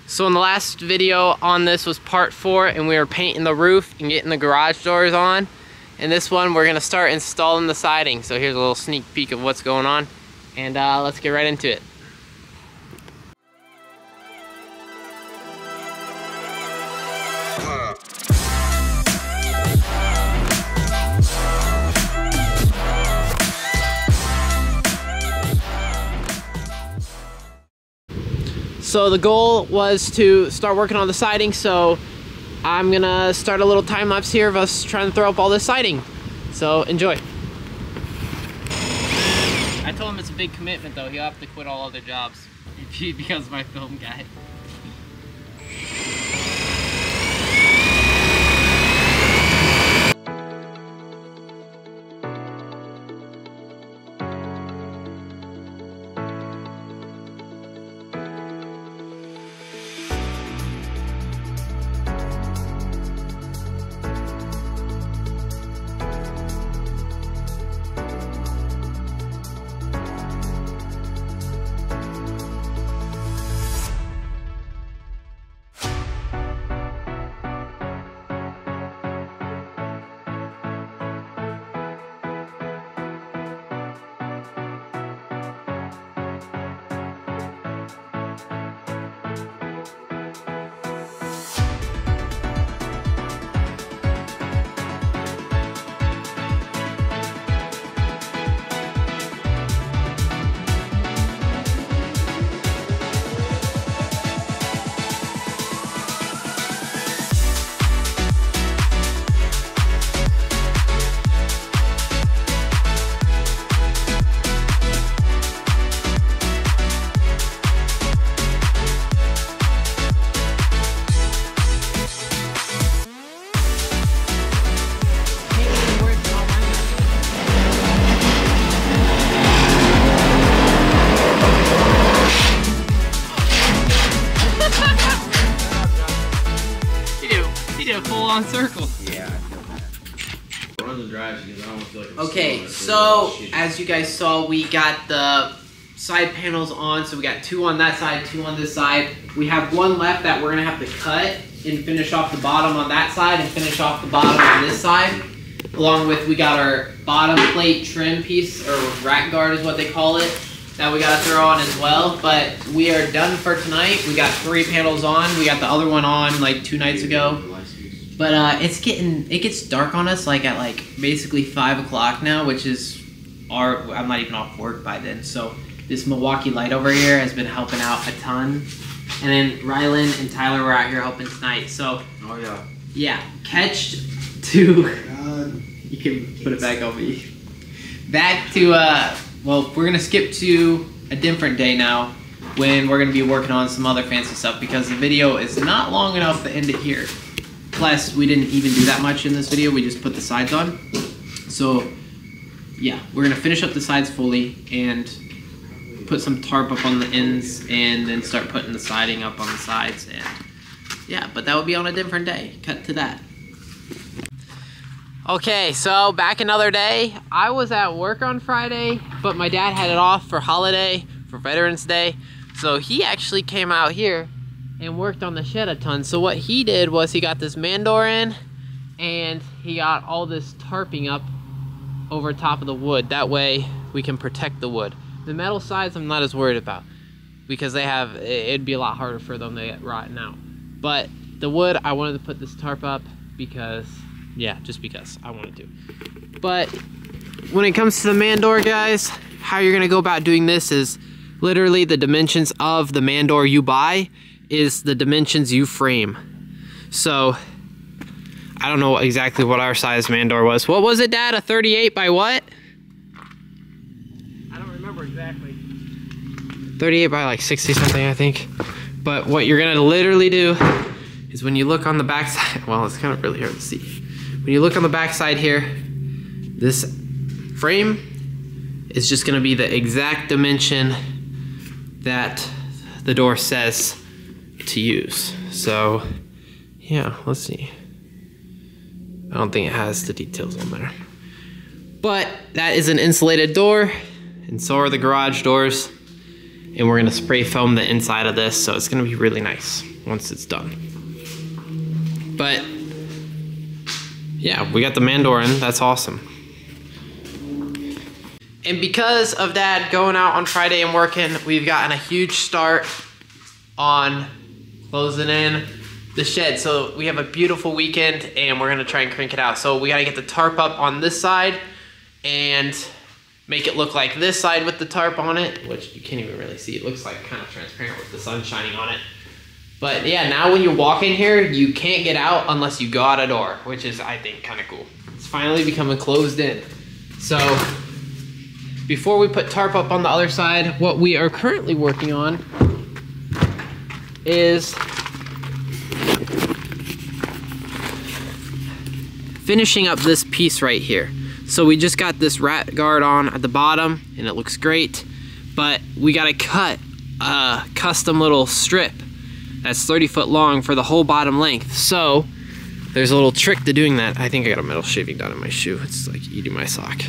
So in the last video on this was part 4, and we were painting the roof and getting the garage doors on. And this one we're gonna start installing the siding. So here's a little sneak peek of what's going on, and let's get right into it. So the goal was to start working on the siding, so I'm gonna start a little time lapse here of us trying to throw up all this siding. So enjoy. I told him it's a big commitment though. He'll have to quit all other jobs if he becomes my film guy. Full-on circle. Yeah, I feel that. Run the drives because I almost feel like okay, so as you guys saw, we got the side panels on. So we got 2 on that side, 2 on this side. We have 1 left that we're gonna have to cut and finish off the bottom on that side and finish off the bottom on this side. Along with, we got our bottom plate trim piece, or rack guard is what they call it, that we gotta throw on as well. But we are done for tonight. We got 3 panels on. We got the other one on like 2 nights ago. But it gets dark on us like at basically 5 o'clock now, which is I'm not even off work by then. So this Milwaukee light over here has been helping out a ton. And then Rylan and Tyler were out here helping tonight. So yeah, catch to you can put it back on me. Back to well, we're gonna skip to a different day now when we're gonna be working on some other fancy stuff because the video is not long enough to end it here. Plus, we didn't even do that much in this video. We just put the sides on. So, yeah, we're gonna finish up the sides fully and put some tarp up on the ends and then start putting the siding up on the sides. And yeah, but that would be on a different day. Cut to that. Okay, so back another day. I was at work on Friday, but my dad had it off for holiday, for Veterans Day. So he actually came out here and worked on the shed a ton. So what he did was he got this man door in and he got all this tarping up over top of the wood. That way we can protect the wood. The metal sides I'm not as worried about because it'd be a lot harder for them to get rotten out. But the wood, I wanted to put this tarp up because, yeah, just because I wanted to. But when it comes to the man door, guys, how you're gonna go about doing this is literally the dimensions of the man door you buy is the dimensions you frame. So I don't know exactly what our size man door was. What was it, Dad? A 38 by what? I don't remember exactly. 38 by like 60 something, I think. But what you're gonna literally do is when you look on the back side, well, it's kind of really hard to see. When you look on the back side here, this frame is just gonna be the exact dimension that the door says to use. So yeah, let's see. I don't think it has the details on there. But that is an insulated door, and so are the garage doors. and we're gonna spray foam the inside of this, so it's gonna be really nice once it's done. But yeah, we got the man door in, that's awesome. And because of Dad going out on Friday and working, we've gotten a huge start on closing in the shed. So we have a beautiful weekend and we're gonna try and crank it out. So we gotta get the tarp up on this side and make it look like this side with the tarp on it, which you can't even really see. It looks like kind of transparent with the sun shining on it. But yeah, now when you walk in here, you can't get out unless you go out a door, which is, I think, kind of cool. It's finally becoming closed in. So before we put tarp up on the other side, what we are currently working on is finishing up this piece right here. So we just got this rat guard on at the bottom and it looks great, but we gotta cut a custom little strip that's 30 foot long for the whole bottom length. So there's a little trick to doing that. I think I got a metal shaving down in my shoe. It's like eating my sock.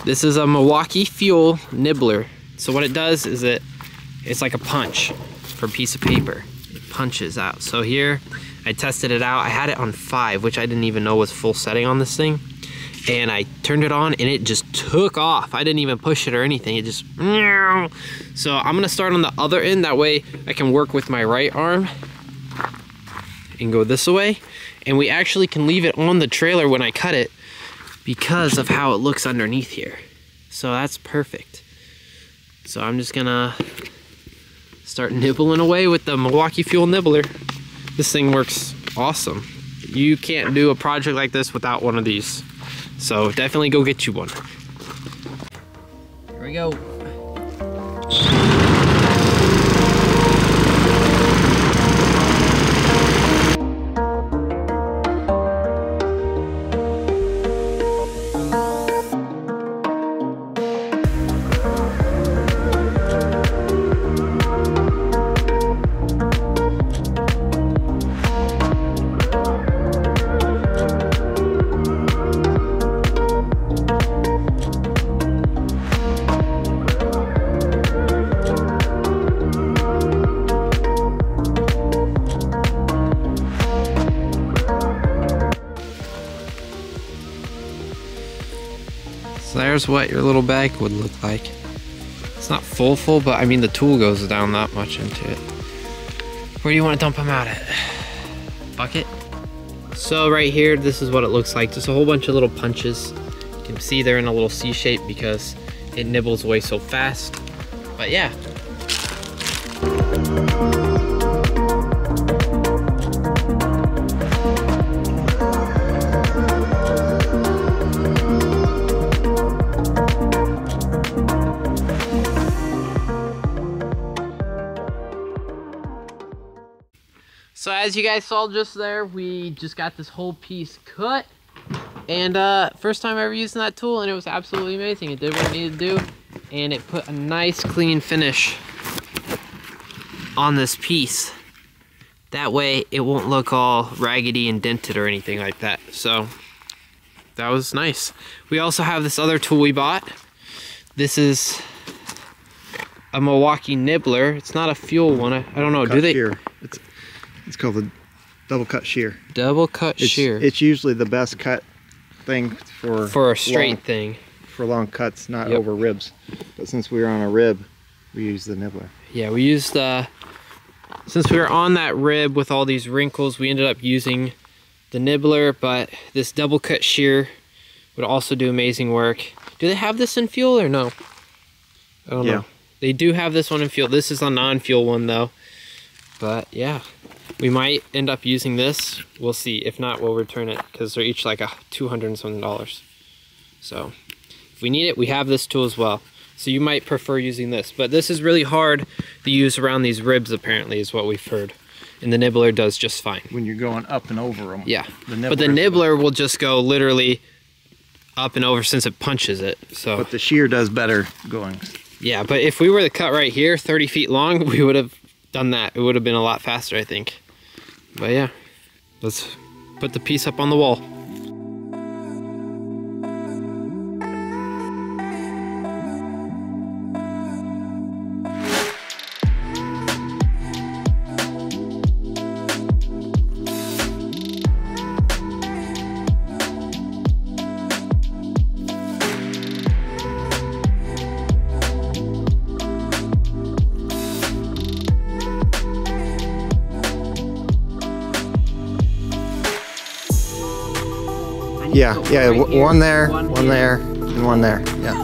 This is a Milwaukee Fuel nibbler. So what it does is it's like a punch for a piece of paper. It punches out. So here, I tested it out. I had it on 5, which I didn't even know was full setting on this thing. And I turned it on and it just took off. I didn't even push it or anything. It just, so I'm gonna start on the other end. That way I can work with my right arm and go this way. And we actually can leave it on the trailer when I cut it because of how it looks underneath here. So that's perfect. So I'm just gonna start nibbling away with the Milwaukee Fuel nibbler. This thing works awesome. You can't do a project like this without one of these. So definitely go get you one. Here we go. So there's what your little bag would look like. It's not full, but I mean the tool goes down that much into it. Where do you want to dump them out at? Bucket? So right here, this is what it looks like. Just a whole bunch of little punches. You can see they're in a little C shape because it nibbles away so fast. But yeah. So as you guys saw just there, we just got this whole piece cut. And first time ever using that tool, and it was absolutely amazing. It did what it needed to do, and it put a nice clean finish on this piece. That way it won't look all raggedy and dented or anything like that. So that was nice. We also have this other tool we bought. This is a Milwaukee nibbler. It's not a fuel one. I don't know. Do they? Shear. It's called the double cut shear. Double cut shear. It's usually the best cut thing for a straight thing. For long cuts, not over ribs. But since we were on a rib, we used the nibbler. Yeah, we used since we were on that rib with all these wrinkles, we ended up using the nibbler, but this double cut shear would also do amazing work. Do they have this in fuel or no? I don't know. They do have this one in fuel. This is a non-fuel one though. But yeah, we might end up using this. We'll see. If not, we'll return it because they're each like $200 and something. So if we need it, we have this tool as well. So you might prefer using this, but this is really hard to use around these ribs apparently is what we've heard. And the nibbler does just fine. When you're going up and over them. Yeah, but the nibbler will just go literally up and over since it punches it. So. But the shear does better going. Yeah, but if we were to cut right here 30 feet long, we would have done that. It would have been a lot faster, I think. But yeah, let's put the piece up on the wall. Yeah, So yeah, right here, one there, one there, and one there. Yeah.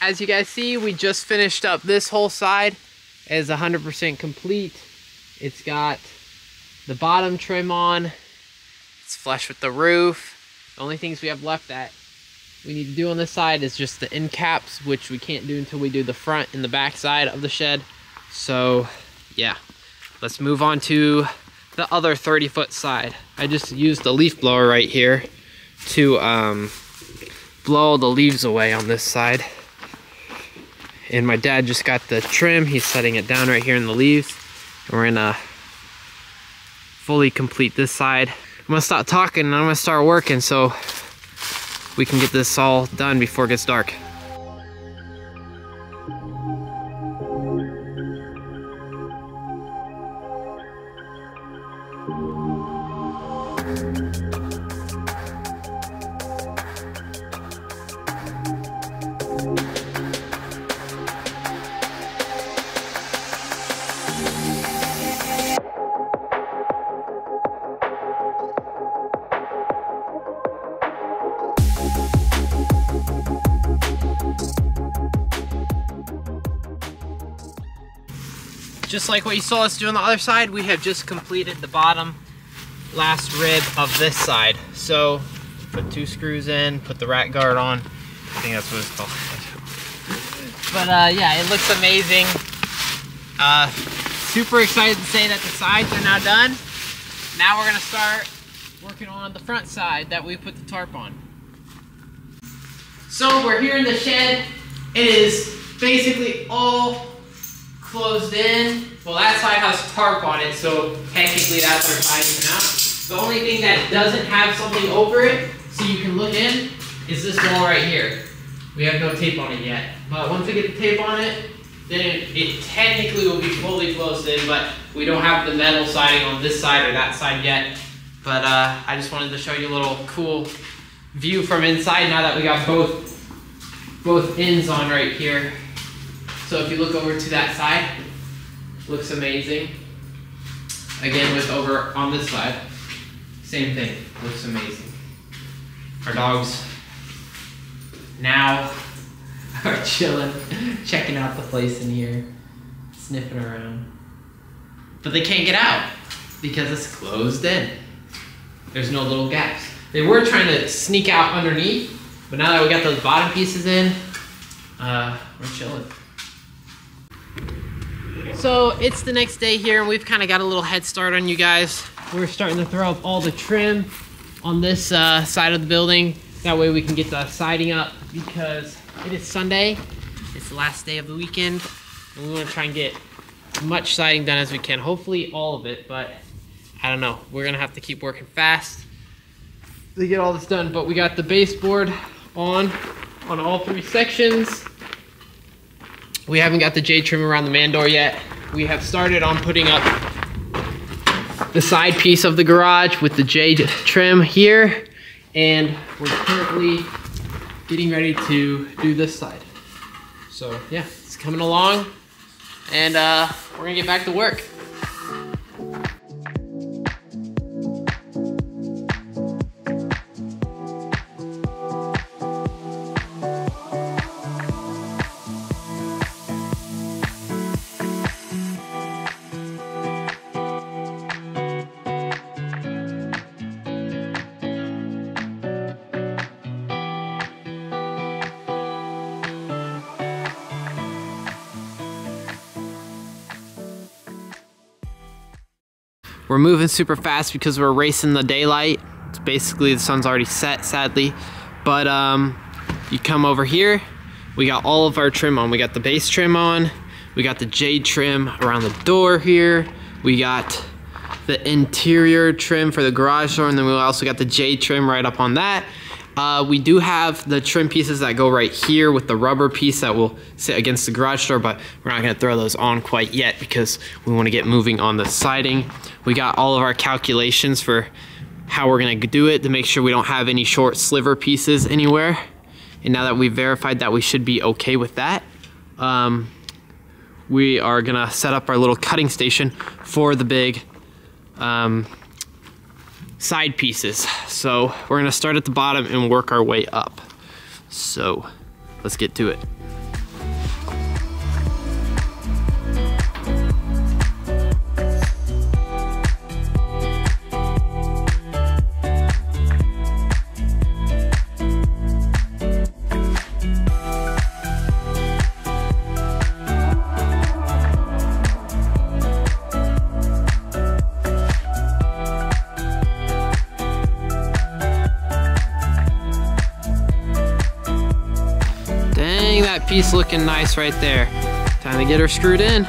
As you guys see, we just finished up this whole side. It is 100% complete. It's got the bottom trim on. It's flush with the roof. The only things we have left that we need to do on this side is just the end caps, which we can't do until we do the front and the back side of the shed. So yeah, let's move on to the other 30-foot side. I just used the leaf blower right here to blow all the leaves away on this side. And my dad just got the trim. He's setting it down right here in the leaves. And we're gonna fully complete this side. I'm gonna stop talking and I'm gonna start working so we can get this all done before it gets dark. Just like what you saw us do on the other side, we have just completed the bottom last rib of this side. So put 2 screws in, put the rat guard on. I think that's what it's called. But yeah, it looks amazing. Super excited to say that the sides are now done. Now we're gonna start working on the front side that we put the tarp on. So we're here in the shed. It is basically all closed in. Well, that side has tarp on it, so technically that's our siding out. The only thing that doesn't have something over it, so you can look in, is this wall right here. We have no tape on it yet. But once we get the tape on it, then it technically will be fully closed in, but we don't have the metal siding on this side or that side yet. But I just wanted to show you a little cool view from inside now that we got both ends on right here. So if you look over to that side, looks amazing. Again, with over on this side, same thing, looks amazing. Our dogs now are chilling, checking out the place in here, sniffing around. But they can't get out because it's closed in. There's no little gaps. They were trying to sneak out underneath, but now that we got those bottom pieces in, we're chilling. So it's the next day here and we've kind of got a little head start on you guys. We're starting to throw up all the trim on this side of the building. That way we can get the siding up because it is Sunday. It's the last day of the weekend. And we want to try and get as much siding done as we can. Hopefully all of it, but I don't know. We're going to have to keep working fast to get all this done. But we got the baseboard on all 3 sections. We haven't got the J trim around the man door yet. We have started on putting up the side piece of the garage with the J trim here. And we're currently getting ready to do this side. So yeah, it's coming along. And we're gonna get back to work. We're moving super fast because we're racing the daylight. It's basically the sun's already set, sadly. But you come over here, we got all of our trim on. We got the base trim on, we got the jade trim around the door here, we got the interior trim for the garage door, and then we also got the jade trim right up on that. We do have the trim pieces that go right here with the rubber piece that will sit against the garage door, but we're not gonna throw those on quite yet because we wanna get moving on the siding. We got all of our calculations for how we're gonna do it to make sure we don't have any short sliver pieces anywhere. And now that we've verified that, we should be okay with that. We are gonna set up our little cutting station for the big side pieces. So we're gonna start at the bottom and work our way up. So let's get to it. That piece looking nice right there. Time to get her screwed in.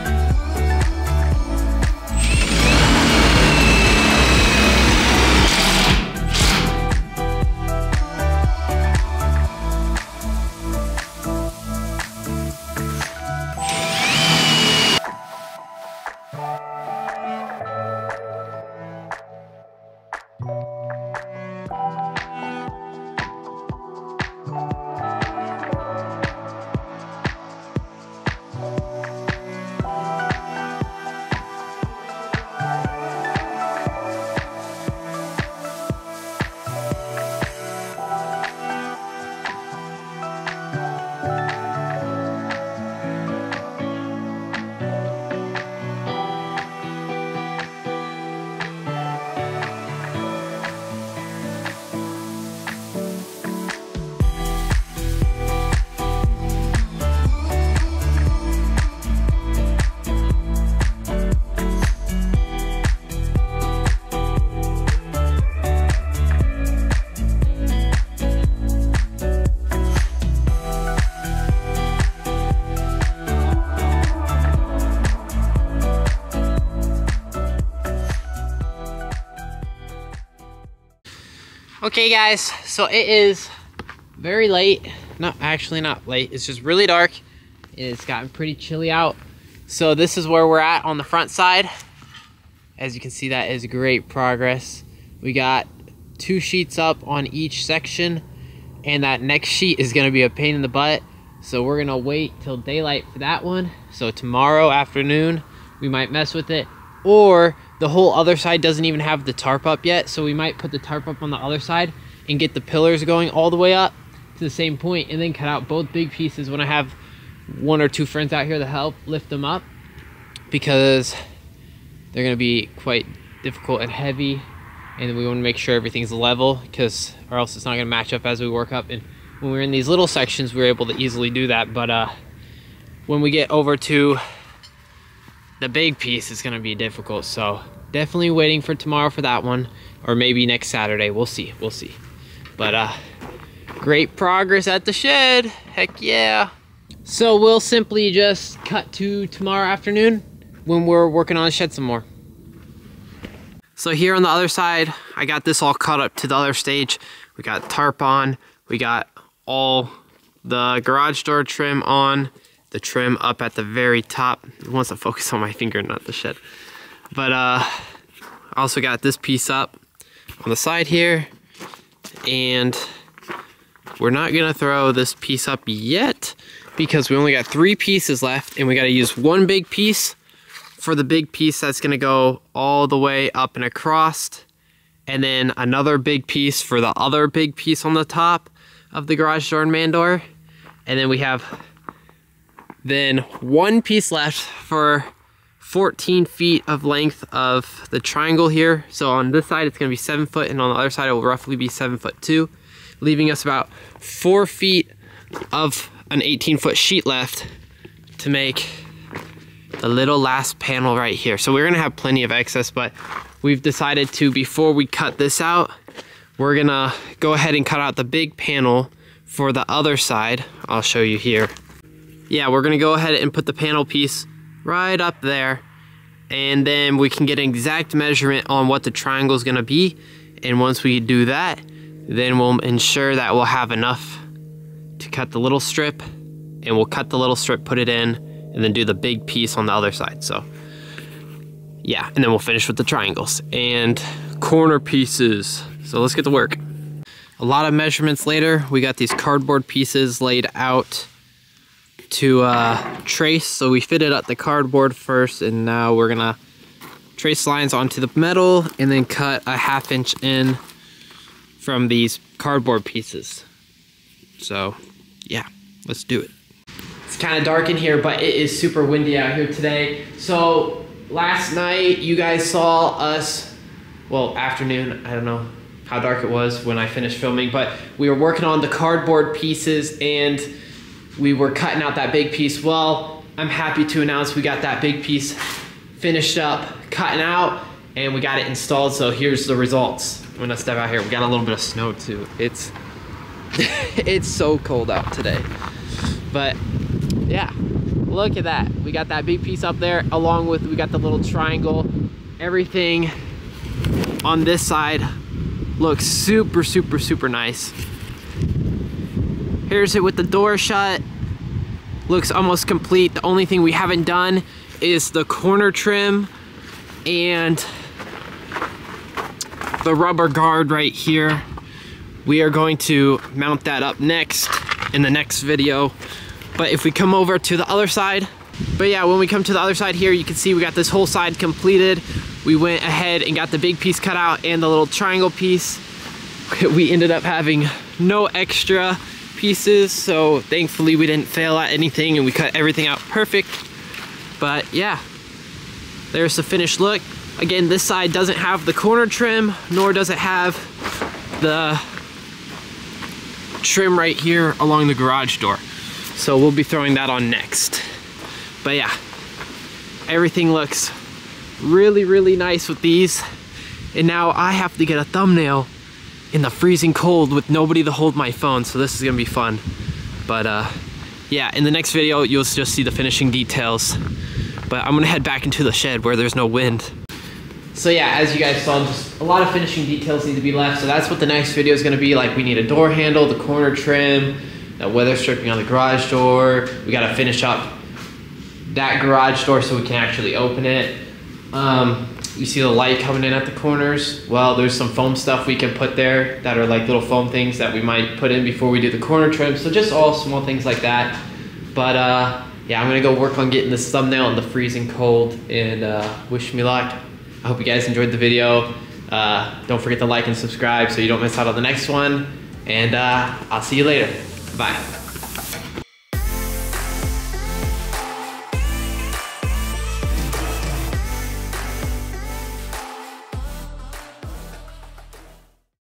Okay guys, so it is very late. No, actually not late. It's just really dark. It's gotten pretty chilly out. So this is where we're at on the front side. As you can see, that is great progress. We got 2 sheets up on each section, and that next sheet is gonna be a pain in the butt. So we're gonna wait till daylight for that one. So tomorrow afternoon, we might mess with it, or the whole other side doesn't even have the tarp up yet, so we might put the tarp up on the other side and get the pillars going all the way up to the same point, and then cut out both big pieces when I have 1 or 2 friends out here to help lift them up, because they're going to be quite difficult and heavy, and we want to make sure everything's level, because or else it's not going to match up as we work up. And when we're in these little sections, we're able to easily do that, but when we get over to the big piece, is going to be difficult. So definitely waiting for tomorrow for that one, or maybe next Saturday. We'll see. But great progress at the shed. Heck yeah. So we'll simply just cut to tomorrow afternoon when we're working on the shed some more. So here on the other side, I got this all cut up to the other stage. We got tarp on, we got all the garage door trim on, the trim up at the very top. It wants to focus on my finger, not the shed. But I also got this piece up on the side here, and we're not gonna throw this piece up yet because we only got 3 pieces left, and we gotta use 1 big piece for the big piece that's gonna go all the way up and across, and then another big piece for the other big piece on the top of the garage door and man door. And then we have then 1 piece left for 14 feet of length of the triangle here. So on this side it's gonna be 7 foot, and on the other side it will roughly be 7 foot 2, leaving us about 4 feet of an 18-foot sheet left to make the little last panel right here. So we're gonna have plenty of excess, but we've decided to, before we cut this out, we're gonna go ahead and cut out the big panel for the other side. I'll show you here. Yeah, we're gonna go ahead and put the panel piece right up there, and then we can get an exact measurement on what the triangle is gonna be. And once we do that, then we'll ensure that we'll have enough to cut the little strip, and we'll cut the little strip, put it in, and then do the big piece on the other side. So yeah, and then we'll finish with the triangles and corner pieces. So let's get to work. A lot of measurements later. We got these cardboard pieces laid out to trace. So we fitted up the cardboard first, and now we're gonna trace lines onto the metal and then cut a 1/2 inch in from these cardboard pieces. So yeah, let's do it. It's kind of dark in here, but it is super windy out here today. So last night you guys saw us, well, afternoon, I don't know how dark it was when I finished filming, but we were working on the cardboard pieces and we were cutting out that big piece. Well, I'm happy to announce we got that big piece finished up, cutting out, and we got it installed. So here's the results. I'm gonna step out here. We got a little bit of snow too. It's it's so cold out today. But yeah, look at that. We got that big piece up there, along with, we got the little triangle. Everything on this side looks super, super, super nice. Here's it with the door shut. Looks almost complete. The only thing we haven't done is the corner trim and the rubber guard right here. We are going to mount that up next in the next video. But if we come over to the other side, but yeah, when we come to the other side here, you can see we got this whole side completed. We went ahead and got the big piece cut out and the little triangle piece. We ended up having no extra pieces, so thankfully we didn't fail at anything and we cut everything out perfect. But yeah, there's the finished look. Again, this side doesn't have the corner trim, nor does it have the trim right here along the garage door. So we'll be throwing that on next. But yeah, everything looks really, really nice with these. And now I have to get a thumbnail in the freezing cold with nobody to hold my phone, so this is gonna be fun. But yeah, in the next video you'll just see the finishing details. But I'm gonna head back into the shed where there's no wind. So yeah, as you guys saw, just a lot of finishing details need to be left. So that's what the next video is gonna be like. We need a door handle, the corner trim, the weather stripping on the garage door. We gotta finish up that garage door so we can actually open it. You see the light coming in at the corners? Well, there's some foam stuff we can put there that are like little foam things that we might put in before we do the corner trim. So just all small things like that. But yeah, I'm gonna go work on getting this thumbnail in the freezing cold, and wish me luck. I hope you guys enjoyed the video. Don't forget to like and subscribe so you don't miss out on the next one. And I'll see you later. Bye.